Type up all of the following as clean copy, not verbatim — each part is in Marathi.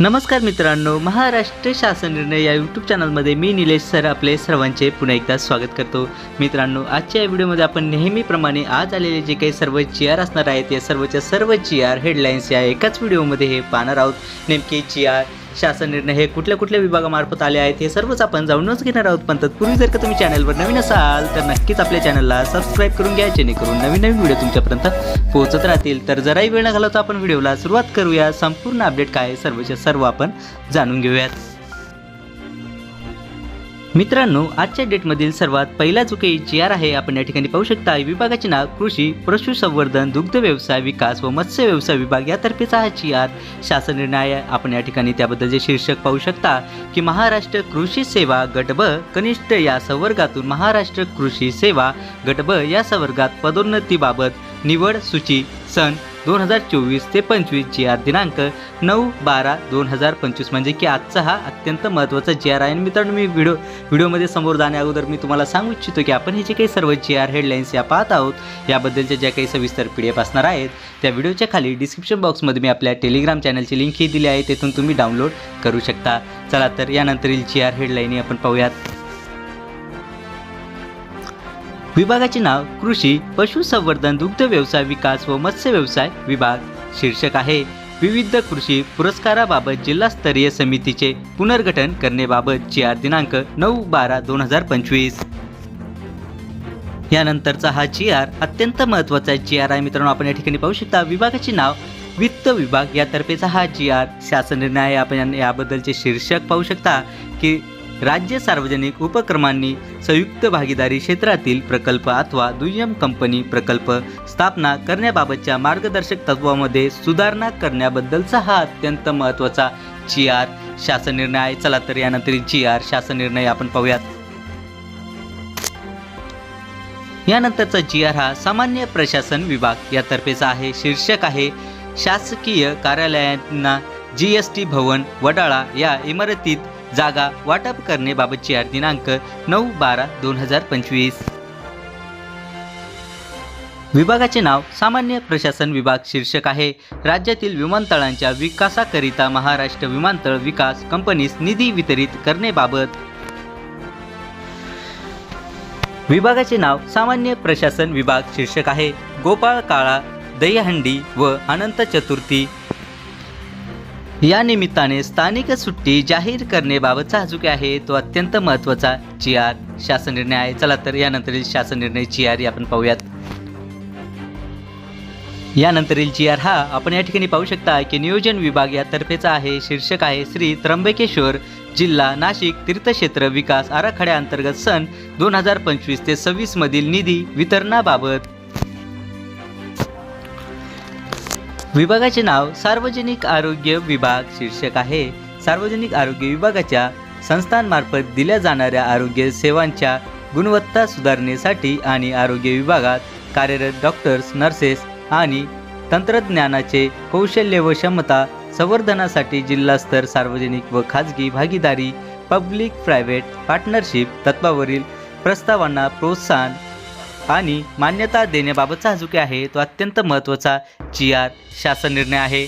नमस्कार मित्रांनो, महाराष्ट्र शासन निर्णय या यूट्यूब चॅनलमध्ये मी निलेश सर आपले सर्वांचे पुन्हा एकदा स्वागत करतो। मित्रांनो, आजच्या या व्हिडिओमध्ये आपण नेहमीप्रमाणे आज आलेले जे काही सर्व GR असणार आहेत या सर्वच्या सर्व GR हेडलाईन्स या एकाच व्हिडिओमध्ये हे पाहणार आहोत। नेमके GR शासन निर्णय हे कुठल्या विभागामार्फत आले आहेत हे सर्वच आपण जाणूनच घेणार आहोत। पण तत्पूर्वी जर का तुम्ही चॅनलवर नवीन असाल तर नक्कीच आपल्या चॅनलला सबस्क्राईब करून घ्या, जेणेकरून नवीन व्हिडिओ तुमच्यापर्यंत पोहोचत राहतील। तर जराही वेळ न घालवता आपण व्हिडिओला सुरुवात करूया। संपूर्ण अपडेट काय सर्वच्या सर्व आपण जाणून घेऊयात। मित्रांनो, आजच्या डेटमधील सर्वात पहिला जो काही GR आहे आपण या ठिकाणी पाहू शकता। विभागाचे नाव कृषी, पशुसंवर्धन, दुग्ध व्यवसाय विकास व मत्स्य व्यवसाय विभाग यातर्फेचा हा GR शासन निर्णय आहे। आपण या ठिकाणी त्याबद्दलचे शीर्षक पाहू शकता की महाराष्ट्र कृषी सेवा गट ब कनिष्ठ या संवर्गातून महाराष्ट्र कृषी सेवा गट ब या संवर्गात पदोन्नतीबाबत निवड सूची सन 2024 ते 25 GR दिनांक 9/12/2025 म्हणजे की आजचा हा अत्यंत महत्त्वाचा GR आहे। मित्रांनो, मी व्हिडिओमध्ये समोर जाण्या अगोदर मी तुम्हाला सांगू इच्छितो की आपण हे जे काही सर्व GR हेडलाईन्स या पाहत आहोत याबद्दलच्या ज्या काही सविस्तर PDF असणार आहेत त्या व्हिडिओच्या खाली डिस्क्रिप्शन बॉक्समध्ये मी आपल्या टेलिग्राम चॅनलची लिंकही दिली आहे, तेथून तुम्ही डाउनलोड करू शकता। चला तर यानंतरील GR हेडलाईन आपण पाहूयात। विभागाचे नाव कृषी, पशुसंवर्धन, दुग्ध व्यवसाय विकास व मत्स्य व्यवसाय विभाग। शीर्षक आहे विविध कृषी पुरस्काराबाबत जिल्हास्तरीय समितीचे पुनर्गठन करण्याबाबत GR दिनांक 9/12/2025। यानंतरचा हा GR अत्यंत महत्त्वाचा GR आहे। मित्रांनो, आपण या ठिकाणी पाहू शकता विभागाचे नाव वित्त विभाग यातर्फेचा हा GR शासन निर्णय आहे। आपण याबद्दलचे शीर्षक पाहू शकता की राज्य सार्वजनिक उपक्रमांनी संयुक्त भागीदारी क्षेत्रातील प्रकल्प अथवा दुय्यम कंपनी प्रकल्प स्थापना करण्याबाबतच्या मार्गदर्शक तत्वामध्ये सुधारणा करण्याबद्दलचा हा अत्यंत महत्त्वाचा GR शासन निर्णय आहे। चला तर यानंतरील GR शासन निर्णय आपण पाहूयात। यानंतरचा GR हा सामान्य प्रशासन विभाग यातर्फेचा आहे। शीर्षक आहे शासकीय कार्यालयांना GST भवन वडाळा या इमारतीत जागा वाटप करण्याबाबत GR दिनांक 9/12/2025। विभागाचे नाव सामान्य प्रशासन विभाग। शीर्षक आहे राज्यातील विमानतळांच्या विकासाकरिता महाराष्ट्र विमानतळ विकास कंपनीस निधी वितरित करण्याबाबत। विभागाचे नाव सामान्य प्रशासन विभाग। शीर्षक आहे गोपाळकाळा, दहीहंडी व अनंत चतुर्थी या निमित्ताने स्थानिक सुट्टी जाहीर करण्याबाबतचा जो काही आहे तो अत्यंत महत्त्वाचा GR शासन निर्णय आहे। चला तर यानंतरील शासन निर्णय GR आपण पाहूयात। यानंतरील GR हा आपण या ठिकाणी पाहू शकता की नियोजन विभाग यातर्फेचा आहे। शीर्षक आहे श्री त्र्यंबकेश्वर जिल्हा नाशिक तीर्थक्षेत्र विकास आराखड्याअंतर्गत सन 2025 ते 26 मधील निधी वितरणाबाबत। विभागाचे नाव सार्वजनिक आरोग्य विभाग। शीर्षक आहे सार्वजनिक आरोग्य विभागाच्या संस्थांमार्फत दिल्या जाणाऱ्या आरोग्य सेवांच्या गुणवत्ता सुधारण्यासाठी आणि आरोग्य विभागात कार्यरत डॉक्टर्स, नर्सेस आणि तंत्रज्ञानाचे कौशल्य व क्षमता संवर्धनासाठी जिल्हास्तर सार्वजनिक व खाजगी भागीदारी पब्लिक प्रायव्हेट पार्टनरशिप तत्वावरील प्रस्तावांना प्रोत्साहन आणि मान्यता देण्याबाबतचा जो काही आहे तो अत्यंत महत्त्वाचा GR शासन निर्णय आहे।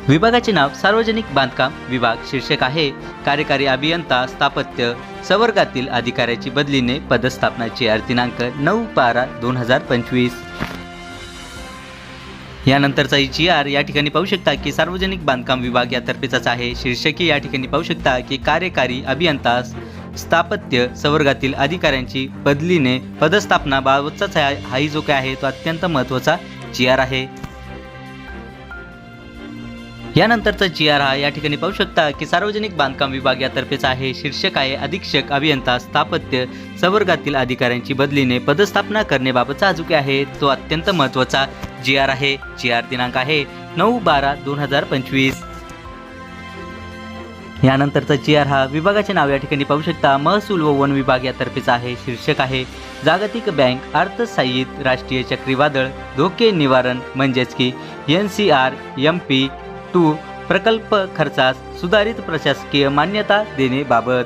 विभागाचे नाव सार्वजनिक बांधकाम विभाग। शीर्षक आहे कार्यकारी अभियंता स्थापत्य संवर्गातील अधिकाऱ्याची बदलीने पदस्थापना GR दिनांक 9/12/2025। यानंतरचा GR या ठिकाणी पाहू शकता की सार्वजनिक बांधकाम विभाग यातर्फेचाच आहे। शीर्षकी या ठिकाणी पाहू शकता की कार्यकारी अभियंता स्थापत्य संवर्गातील अधिकाऱ्यांची बदलीने पदस्थापना बाबतचाच हाही जो काय आहे तो अत्यंत महत्त्वाचा GR आहे। यानंतरचा GR हा या ठिकाणी पाहू शकता की सार्वजनिक बांधकाम विभाग यातर्फेचा आहे। शीर्षक आहे अधीक्षक अभियंता स्थापत्य संवर्गातील अधिकाऱ्यांची बदलीने पदस्थापना करण्याबाबतचा जो काय आहे तो अत्यंत महत्त्वाचा GR आहे। GR दिनांक आहे 9/12/2025। यानंतरचा GR हा विभागाचे नाव या ठिकाणी पाहू शकता महसूल व वन विभाग यातर्फेचा आहे। शीर्षक आहे जागतिक बँक अर्थसहाय्यित राष्ट्रीय चक्रीवादळ धोके निवारण म्हणजेच की NCRMP2 प्रकल्प खर्चास सुधारित प्रशासकीय मान्यता देण्याबाबत।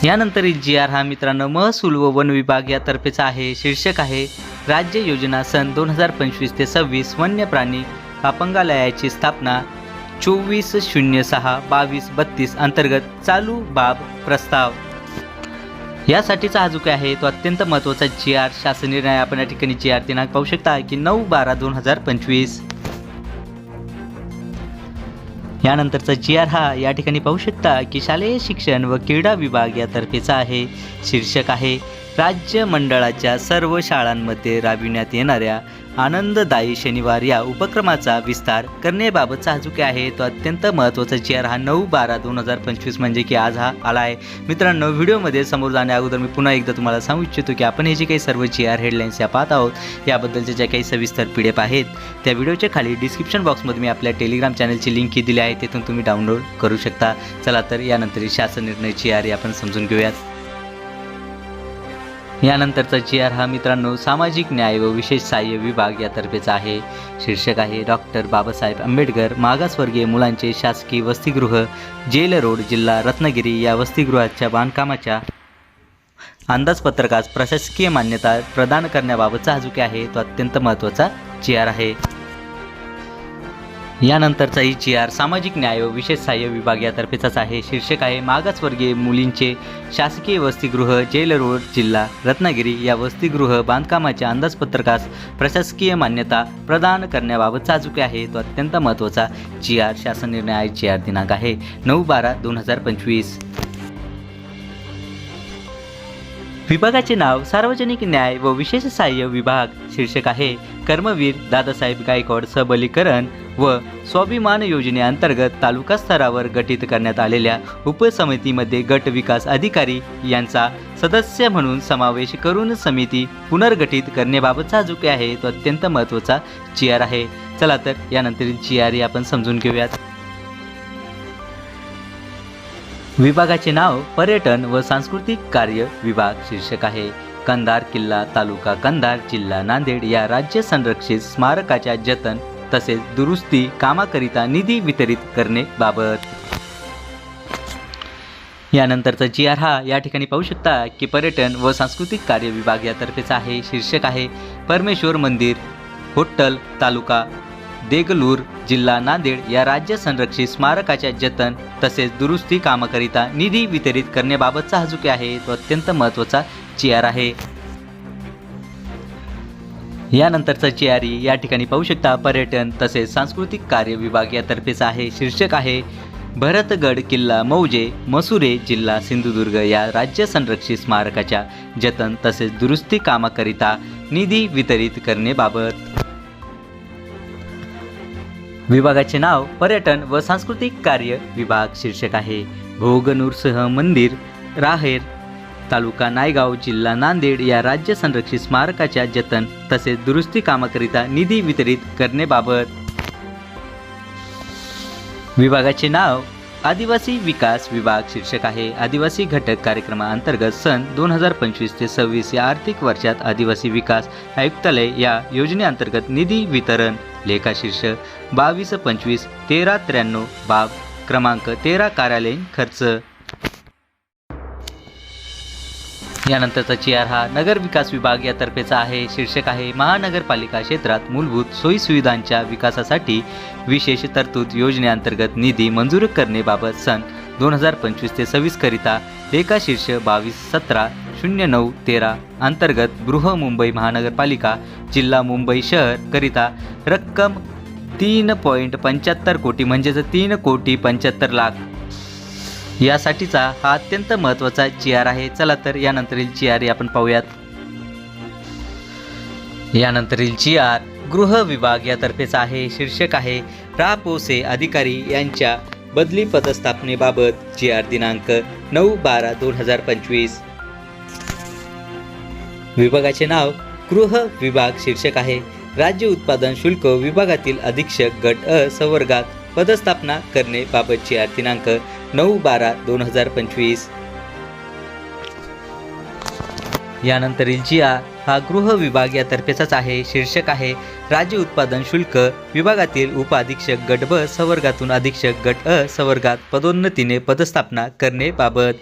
यानंतरील जी आर हा मित्रांनो महसूल व वन विभाग यातर्फेचा आहे. शीर्षक आहे राज्य योजना सन 2025 ते 26 वन्य प्राणी अपंगालयाची स्थापना 24/06/22/32 अंतर्गत चालू बाब प्रस्ताव. यासाठीचा हा जो काय आहे तो अत्यंत महत्त्वाचा जी आर शासन निर्णय. आपण या ठिकाणी जी आर दिनांक पाहू शकता की 9/12/2025. यानंतरचा जी आर हा या ठिकाणी पाहू शकता की शालेय शिक्षण व क्रीडा विभाग यातर्फेचा आहे. शीर्षक आहे राज्य मंडळाच्या सर्व शाळांमध्ये राबविण्यात येणाऱ्या आनंददायी शनिवार या उपक्रमाचा विस्तार करण्याबाबतचा हा जो काय आहे तो अत्यंत महत्त्वाचा जी आर हा 9/12/2025 म्हणजे की आज हा आला आहे. मित्रांनो, व्हिडिओमध्ये समोर जाण्या अगोदर मी पुन्हा एकदा तुम्हाला सांगू इच्छितो की आपण हे जे काही सर्व जी आर हेडलाईन्स या पाहत आहोत याबद्दलच्या ज्या काही सविस्तर PDF आहेत त्या व्हिडिओच्या खाली डिस्क्रिप्शन बॉक्समध्ये मी आपल्या टेलिग्राम चॅनलची लिंक ही दिली आहे, तिथून तुम्ही डाउनलोड करू शकता. चला तर यानंतर शासन निर्णय जी आर आपण समजून घेऊयात. यानंतरचा जी आर हा मित्रांनो सामाजिक न्याय व विशेष सहाय्य विभाग यातर्फेचा आहे. शीर्षक आहे डॉक्टर बाबासाहेब आंबेडकर मागासवर्गीय मुलांचे शासकीय वसतिगृह जेल रोड जिल्हा रत्नागिरी या वसतिगृहाच्या बांधकामाच्या अंदाजपत्रकास प्रशासकीय मान्यता प्रदान करण्याबाबतचा हा जो काय आहे तो अत्यंत महत्त्वाचा जी आर आहे. यानंतरचा ही जी आर सामाजिक न्याय व विशेष सहाय्य विभाग यातर्फेचाच आहे. शीर्षक आहे मागासवर्गीय मुलींचे शासकीय वसतिगृह जेल रोड जिल्हा रत्नागिरी या वसतिगृह बांधकामाच्या अंदाजपत्रकास प्रशासकीय मान्यता प्रदान करण्याबाबतचा जो काय आहे तो अत्यंत महत्त्वाचा जी आर शासन निर्णय जी आर दिनांक आहे 9/12/2025. विभागाचे नाव सार्वजनिक न्याय व विशेष सहाय्य विभाग. शीर्षक आहे कर्मवीर दादासाहेब गायकवाड सबलीकरण व स्वाभिमान योजनेअंतर्गत तालुका स्तरावर गठीत करण्यात आलेल्या उपसमितीमध्ये गट विकास अधिकारी यांचा सदस्य म्हणून समावेश करून समिती पुनर्गठित करण्याबाबतचा जो काय आहे तो अत्यंत महत्त्वाचा जी आर आहे. चला तर यानंतरील जी आर आपण समजून घेऊयात. विभागाचे नाव पर्यटन व सांस्कृतिक कार्य विभाग. शीर्षक आहे कंधार किल्ला तालुका कंधार जिल्हा नांदेड या राज्य संरक्षित स्मारकाच्या जतन तसेच दुरुस्ती कामाकरिता निधी वितरित करणे बाबत. यानंतरचा जी आर हा या ठिकाणी पाहू शकता की पर्यटन व सांस्कृतिक कार्य विभाग यातर्फेचा आहे. शीर्षक आहे परमेश्वर मंदिर होट्टल तालुका देगलूर जिल्हा नांदेड या राज्य संरक्षित स्मारकाच्या जतन तसेच दुरुस्ती कामाकरिता निधी वितरित करण्याबाबतचा हा जो काय आहे तो अत्यंत महत्त्वाचा जी आर आहे. यानंतरचा जी आर या ठिकाणी पाहू शकता पर्यटन तसेच सांस्कृतिक कार्य विभाग यातर्फेचा आहे. शीर्षक आहे भरतगड किल्ला मौजे मसुरे जिल्हा सिंधुदुर्ग या राज्य संरक्षित स्मारकाच्या जतन तसेच दुरुस्ती कामाकरिता निधी वितरित करण्याबाबत. विभागाचे नाव पर्यटन व सांस्कृतिक कार्य विभाग. शीर्षक आहे भोगनूरसह मंदिर राहेर तालुका नायगाव जिल्हा नांदेड या राज्य संरक्षित स्मारकाच्या जतन तसेच दुरुस्ती कामाकरिता निधी वितरित करण्याबाबत. विभागाचे नाव आदिवासी विकास विभाग. शीर्षक आहे आदिवासी घटक कार्यक्रमाअंतर्गत सन 2025 ते 26 या आर्थिक वर्षात आदिवासी विकास आयुक्तालय या योजनेअंतर्गत निधी वितरण. लेखाशीर्ष 2225 1393 बाब क्रमांक 13 कार्यालयीन खर्च. यानंतरचा जी आर हा नगर विकास विभाग यातर्फेचा आहे. शीर्षक आहे महानगरपालिका क्षेत्रात मूलभूत सोयीसुविधांच्या विकासासाठी विशेष तरतूद योजनेअंतर्गत निधी मंजूर करण्याबाबत सन 2025 ते 26 करिता लेखाशीर्ष 22170913 अंतर्गत बृहमुंबई महानगरपालिका जिल्हा मुंबई शहर करिता रक्कम 3.75 कोटी म्हणजेच 3,75,00,000 यासाठीचा हा अत्यंत महत्त्वाचा जी आर आहे. चला तर यानंतरील जी आर आपण पाहूयात. यानंतरील जी आर गृह विभाग यातर्फेचा आहे. शीर्षक आहे रापोसे अधिकारी यांच्या बदली पदस्थापनेबाबत जी आर दिनांक 9/12/2025. विभागाचे नाव गृह विभाग. शीर्षक आहे राज्य उत्पादन शुल्क विभागातील अधीक्षक गट अ संवर्गात पदस्थापना करणे बाबत जी आर दिनांक 9/12/2025. यानंतरील जी आर हा गृह विभाग यातर्फेचाच आहे. शीर्षक आहे राज्य उत्पादन शुल्क विभागातील उपअधीक्षक गट ब संवर्गातून अधीक्षक गट अ संवर्गात पदोन्नतीने पदस्थापना करणे बाबत.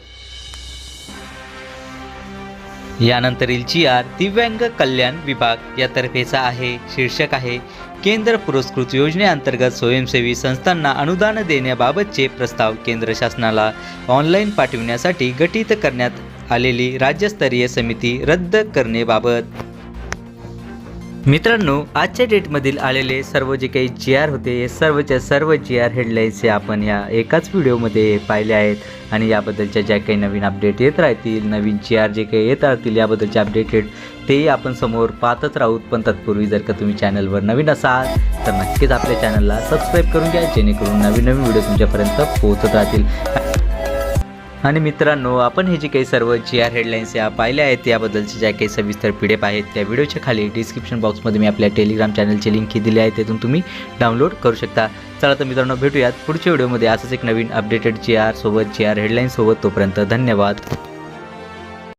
यानंतरील जी.आर. दिव्यांग कल्याण विभाग यातर्फेचा आहे. शीर्षक आहे केंद्र पुरस्कृत योजनेअंतर्गत स्वयंसेवी संस्थांना अनुदान देण्याबाबतचे प्रस्ताव केंद्र शासनाला ऑनलाईन पाठविण्यासाठी गठीत करण्यात आलेली राज्यस्तरीय समिती रद्द करण्याबाबत. मित्रांनो, आजच्या डेटमधील आलेले सर्व जे काही जी.आर. होते हे सर्वच्या सर्व जी.आर. हेडलाईन्स हे आपण या एकाच व्हिडिओमध्ये पाहिले आहेत आणि याबद्दलच्या ज्या काही नवीन अपडेट येत राहतील, नवीन जी.आर. जे काही येत राहतील याबद्दलचे अपडेटेड तेही आपण समोर पाहतच राहूत. पण तत्पूर्वी जर का तुम्ही चॅनलवर नवीन असाल तर नक्कीच आपल्या चॅनलला सबस्क्राईब करून घ्या, जेणेकरून नवीन व्हिडिओ तुमच्यापर्यंत पोहोचत राहतील. आणि मित्रांनो, आपण हे जे काही सर्व जी.आर. हेडलाईन्स या पाहिल्या आहेत याबद्दलचे ज्या काही सविस्तर PDF आहेत त्या व्हिडिओच्या खाली डिस्क्रिप्शन बॉक्समध्ये मी आपल्या टेलिग्राम चॅनलची लिंक ही दिली आहे, त्यातून तुम्ही डाउनलोड करू शकता. चला तर मित्रांनो, भेटूयात पुढच्या व्हिडिओमध्ये असंच एक नवीन अपडेटेड जी.आर. सोबत जी.आर. हेडलाईन्स सोबत. तोपर्यंत धन्यवाद.